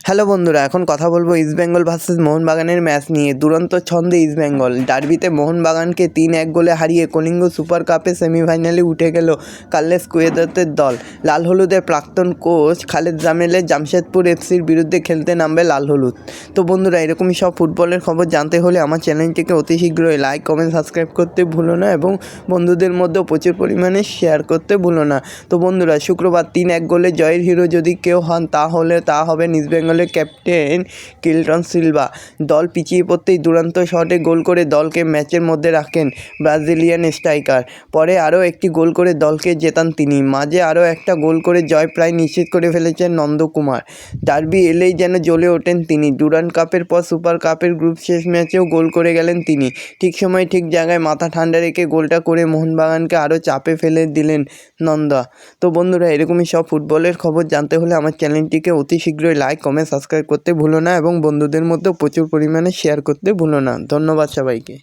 Hello বন্ধুরা, এখন কথা বলবো ইস্টবেঙ্গল ভার্সেস মোহনবাগানের ম্যাচ নিয়ে। দুরন্ত ছন্দে ইস্টবেঙ্গল ডার্বিতে মোহনবাগানকে 3-1 গোলে হারিয়ে কলিঙ্গ সুপার কাপে সেমিফাইনালে উঠে গেল কার্লেস কুয়েদাতের দল। লাল হলুদের প্রাক্তন কোচ খালেদ জামেলের জামশেদপুর এফসির বিরুদ্ধে খেলতে নামবে লাল হলুদ। তো বন্ধুরা, এরকমই সব ফুটবলের খবর জানতে হলে আমার চ্যানেলটিকে অতি শীঘ্রই লাইক, কমেন্ট, সাবস্ক্রাইব করতে ভুলো না এবং বন্ধুদের মধ্যেও প্রচুর পরিমাণে শেয়ার করতে ভুলো না। তো বন্ধুরা, শুক্রবার 3-1 গোলে জয়ের হিরো যদি কেউ হন তাহলে তা হবেন ইস্টবেঙ্গল ক্যাপ্টেন কিল্টন সিলভা। দল পিছিয়ে পড়তেই দুরন্ত শটে গোল করে দলকে ম্যাচের মধ্যে রাখেন ব্রাজিলিয়ান স্ট্রাইকার। পরে আরও একটি গোল করে দলকে জেতান তিনি। মাঝে আরও একটা গোল করে জয় প্রায় নিশ্চিত করে ফেলেছেন নন্দকুমার। ডার্বি এলেই যেন জ্বলে ওঠেন তিনি। ডুরান্ড কাপের পর সুপার কাপের গ্রুপ শেষ ম্যাচেও গোল করে গেলেন তিনি। ঠিক সময়ে ঠিক জায়গায় মাথা ঠান্ডা রেখে গোলটা করে মোহনবাগানকে আরও চাপে ফেলে দিলেন নন্দা। তো বন্ধুরা, এরকমই সব ফুটবলের খবর জানতে হলে আমার চ্যানেলটিকে অতি শীঘ্রই লাইক, কমেন্ট, সাবস্ক্রাইব করতে ভুলো না এবং বন্ধুদের মধ্যে প্রচুর পরিমাণে শেয়ার করতে ভুলো না। ধন্যবাদ সবাইকে।